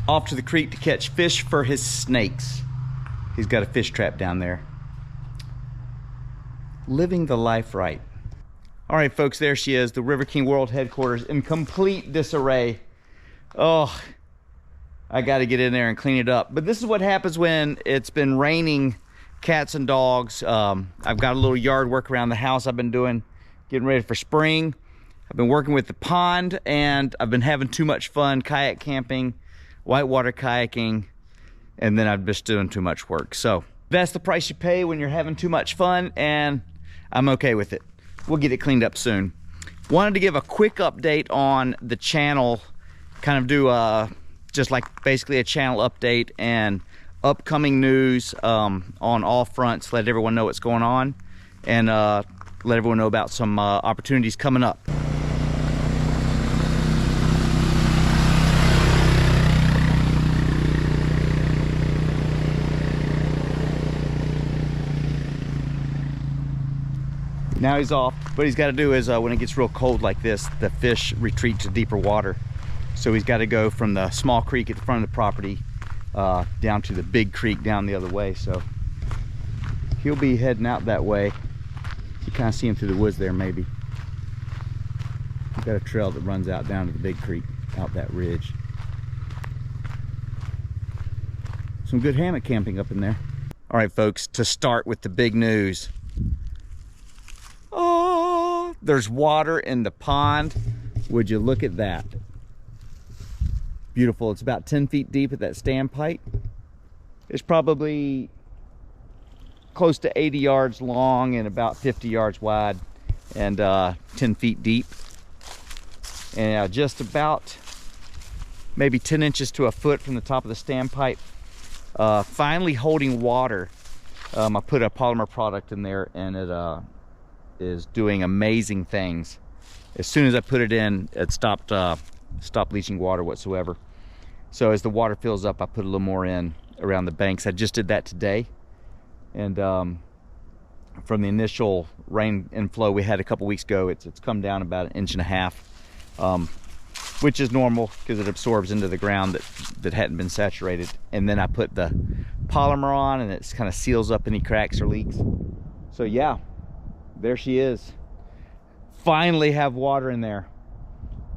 off to the creek to catch fish for his snakes. He's got a fish trap down there. Living the life right. All right, folks, there she is, the River King World Headquarters in complete disarray. Oh, I got to get in there and clean it up. But this is what happens when it's been raining cats and dogs. I've got a little yard work around the house I've been doing, getting ready for spring. I've been working with the pond, and I've been having too much fun kayak camping, whitewater kayaking, and then I'm just doing too much work. So that's the price you pay when you're having too much fun, and I'm okay with it. We'll get it cleaned up soon. Wanted to give a quick update on the channel, kind of do just like basically a channel update and upcoming news on all fronts, let everyone know what's going on, and let everyone know about some opportunities coming up. Now he's off. What he's got to do is when it gets real cold like this, the fish retreat to deeper water. So he's got to go from the small creek at the front of the property down to the big creek down the other way. So he'll be heading out that way. You kind of see him through the woods there, maybe. We've got a trail that runs out down to the big creek, out that ridge. Some good hammock camping up in there. All right, folks, to start with the big news. Oh, there's water in the pond. Would you look at that? Beautiful. It's about 10 feet deep at that standpipe. It's probably close to 80 yards long and about 50 yards wide, and 10 feet deep, and just about maybe 10 inches to a foot from the top of the standpipe. Finally holding water. I put a polymer product in there, and it is doing amazing things. As soon as I put it in, it stopped leaching water whatsoever. So as the water fills up, I put a little more in around the banks. I just did that today, and from the initial rain inflow we had a couple weeks ago, it's come down about 1.5 inches, which is normal because it absorbs into the ground that hadn't been saturated. And then I put the polymer on, and it kind of seals up any cracks or leaks. So yeah, there she is. Finally have water in there.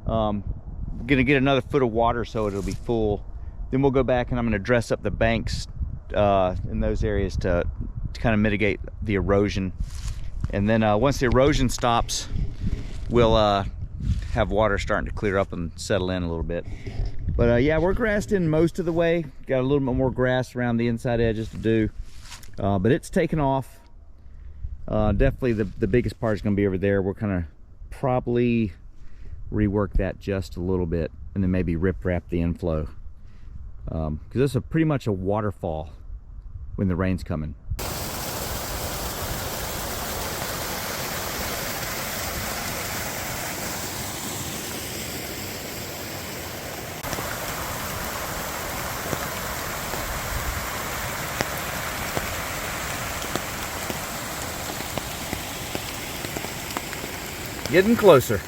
Gonna get another foot of water so it'll be full. Then we'll go back and I'm gonna dress up the banks in those areas to kind of mitigate the erosion. And then once the erosion stops, we'll have water starting to clear up and settle in a little bit. But yeah, we're grassed in most of the way. Got a little bit more grass around the inside edges to do, but it's taken off. Definitely the biggest part is going to be over there. We're kind of probably rework that just a little bit, and then maybe rip wrap the inflow, because this is pretty much a waterfall when the rain's coming. Getting closer.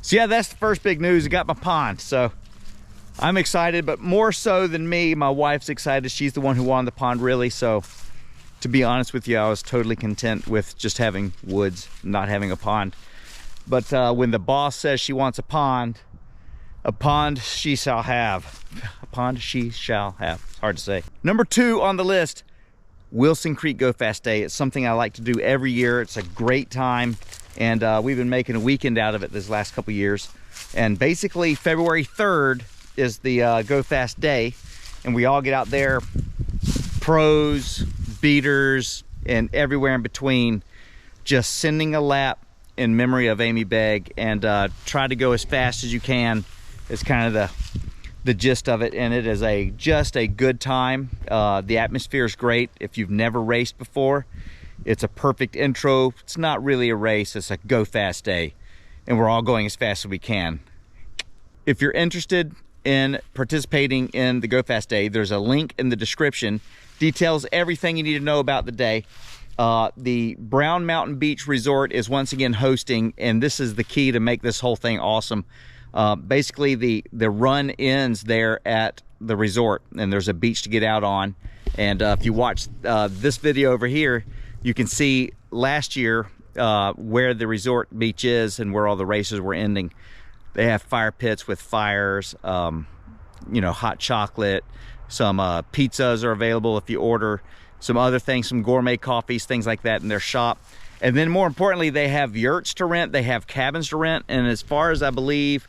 So yeah, that's the first big news. I got my pond, so I'm excited, but more so than me, my wife's excited. She's the one who wanted the pond, really. So to be honest with you, I was totally content with just having woods, not having a pond. But when the boss says she wants a pond she shall have. A pond she shall have. It's hard to say. Number 2 on the list, Wilson Creek Go Fast Day. It's something I like to do every year. It's a great time. And we've been making a weekend out of it this last couple years. And basically February 3rd is the Go Fast Day. And we all get out there, pros, beaters, and everywhere in between, just sending a lap in memory of Amy Begg, and try to go as fast as you can. It's kind of the gist of it. And it is just a good time. The atmosphere is great. If you've never raced before, it's a perfect intro. It's not really a race, it's a Go Fast Day, and we're all going as fast as we can. If you're interested in participating in the Go Fast Day, there's a link in the description. Details everything you need to know about the day. The Brown Mountain Beach Resort is once again hosting, and this is the key to make this whole thing awesome. Basically the run ends there at the resort, and there's a beach to get out on. And if you watch this video over here, you can see last year where the resort beach is and where all the races were ending. They have fire pits with fires, you know, hot chocolate, some pizzas are available if you order, some other things, some gourmet coffees, things like that in their shop. And then more importantly, they have yurts to rent, they have cabins to rent, and as far as I believe,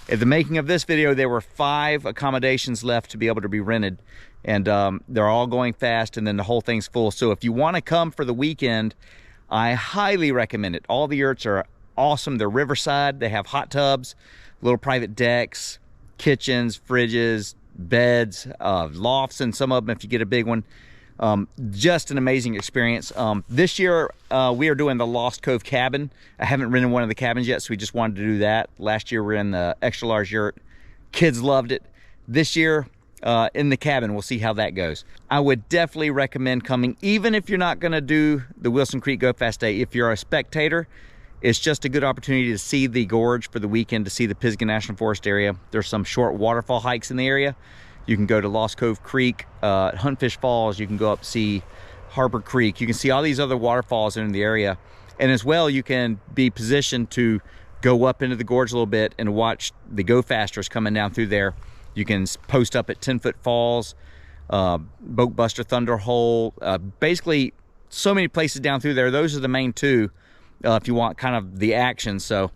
at the making of this video, there were 5 accommodations left to be able to be rented, and they're all going fast, and then the whole thing's full. So if you want to come for the weekend, I highly recommend it. All the yurts are awesome. They're riverside. They have hot tubs, little private decks, kitchens, fridges, beds, lofts, and some of them if you get a big one. Just an amazing experience. This year we are doing the Lost Cove cabin. I haven't rented one of the cabins yet, so we just wanted to do that. Last year we were in the extra large yurt. Kids loved it. This year in the cabin, we'll see how that goes. I would definitely recommend coming, even if you're not going to do the Wilson Creek Go Fast Day. If you're a spectator, it's just a good opportunity to see the gorge for the weekend, to see the Pisgah National Forest area. There's some short waterfall hikes in the area. You can go to Lost Cove Creek, Huntfish Falls. You can go up see Harbor Creek. You can see all these other waterfalls in the area. And as well, you can be positioned to go up into the gorge a little bit and watch the Go Fasters coming down through there. You can post up at 10-foot falls, Boat Buster Thunder Hole, basically so many places down through there. Those are the main 2 if you want kind of the action. So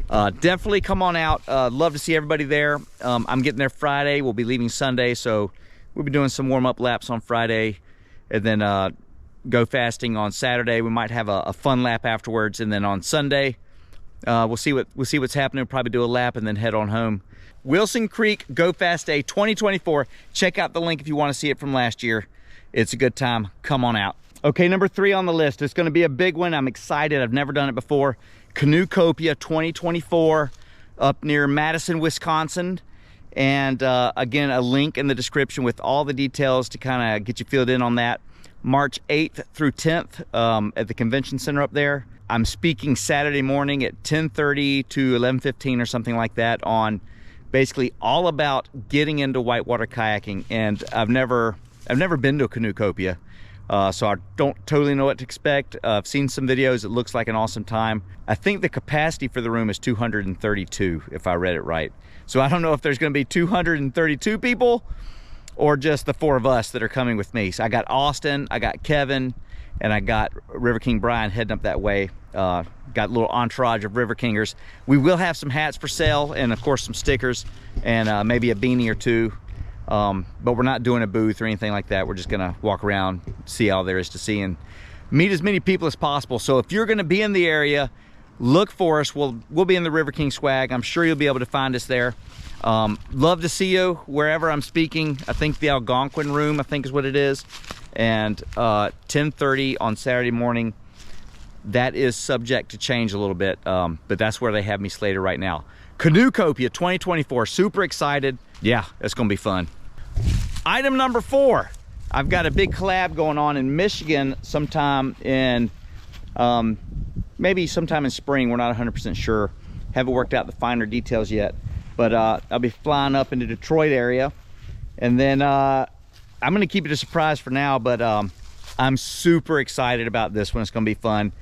definitely come on out. Love to see everybody there. I'm getting there Friday. We'll be leaving Sunday, so we'll be doing some warm-up laps on Friday, and then go fasting on Saturday. We might have a fun lap afterwards, and then on Sunday we'll see what's happening. We'll probably do a lap and then head on home. Wilson Creek Go Fast Day 2024. Check out the link if you want to see it from last year. It's a good time. Come on out. Okay, number 3 on the list. It's going to be a big one. I'm excited. I've never done it before. Canoe Copia 2024 up near Madison, Wisconsin. And again, a link in the description with all the details to kind of get you filled in on that. March 8th through 10th at the convention center up there. I'm speaking Saturday morning at 10:30 to 11:15 or something like that on basically all about getting into whitewater kayaking. And I've never been to a Canoe Copia. So I don't totally know what to expect. I've seen some videos. It looks like an awesome time. I think the capacity for the room is 232, if I read it right. So I don't know if there's going to be 232 people or just the 4 of us that are coming with me. So I got Austin, I got Kevin, and I got River King Brian heading up that way. Got a little entourage of River Kingers. We will have some hats for sale, and of course some stickers, and maybe a beanie or 2. But we're not doing a booth or anything like that. We're just gonna walk around, see all there is to see, and meet as many people as possible. So if you're gonna be in the area, look for us. We'll be in the River King swag. I'm sure you'll be able to find us there. Love to see you wherever I'm speaking. I think the Algonquin room, I think is what it is. And 10:30 on Saturday morning. That is subject to change a little bit, but that's where they have me slated right now. Canoe Copia 2024, super excited. Yeah, it's gonna be fun. Item number 4, I've got a big collab going on in Michigan sometime in, maybe sometime in spring. We're not 100% sure. Haven't worked out the finer details yet, but I'll be flying up into Detroit area. And then I'm gonna keep it a surprise for now, but I'm super excited about this one. It's gonna be fun.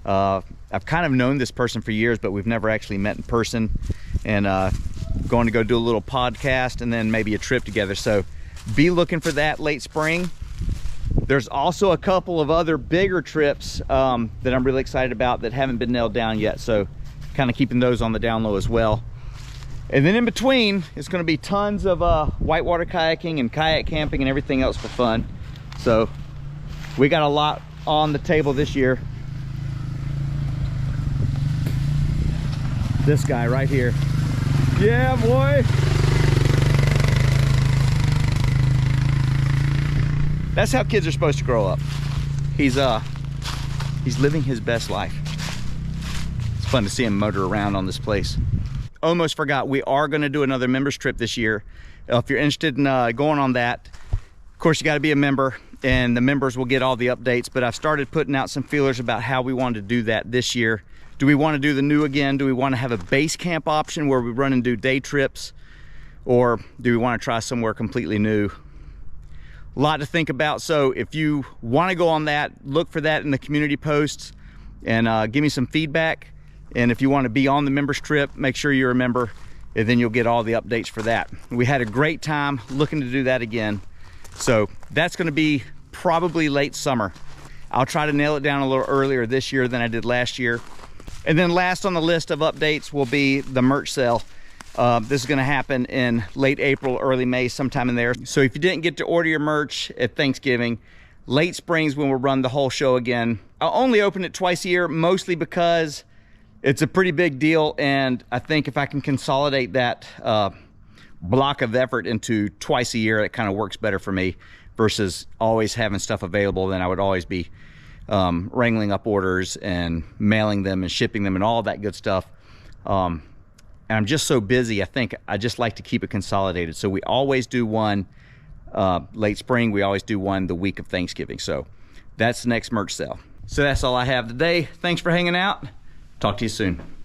I've kind of known this person for years, but we've never actually met in person, and going to go do a little podcast and then maybe a trip together. So be looking for that late spring. There's also a couple of other bigger trips that I'm really excited about that haven't been nailed down yet. So kind of keeping those on the down low as well. And then in between, it's going to be tons of whitewater kayaking and kayak camping and everything else for fun. So we got a lot on the table this year. This guy right here. Yeah, boy. That's how kids are supposed to grow up. He's living his best life. It's fun to see him motor around on this place. Almost forgot, we are going to do another members trip this year. If you're interested in going on that, of course you got to be a member, and the members will get all the updates. But I've started putting out some feelers about how we want to do that this year. Do we want to do the new again? Do we want to have a base camp option where we run and do day trips? or do we want to try somewhere completely new? A lot to think about. So if you want to go on that, look for that in the community posts and give me some feedback. And if you want to be on the members trip, make sure you're a member, and then you'll get all the updates for that. We had a great time, looking to do that again. So that's going to be probably late summer. I'll try to nail it down a little earlier this year than I did last year. And then last on the list of updates will be the merch sale. This is going to happen in late April, early May, sometime in there. So if you didn't get to order your merch at Thanksgiving, late spring's when we'll run the whole show again. I'll only open it twice a year, mostly because it's a pretty big deal, and I think if I can consolidate that block of effort into twice a year, it kind of works better for me versus always having stuff available. Then I would always be wrangling up orders and mailing them and shipping them and all that good stuff. And I'm just so busy, I think I just like to keep it consolidated. So we always do one late spring, we always do one the week of Thanksgiving. So that's the next merch sale. So that's all I have today. Thanks for hanging out. Talk to you soon.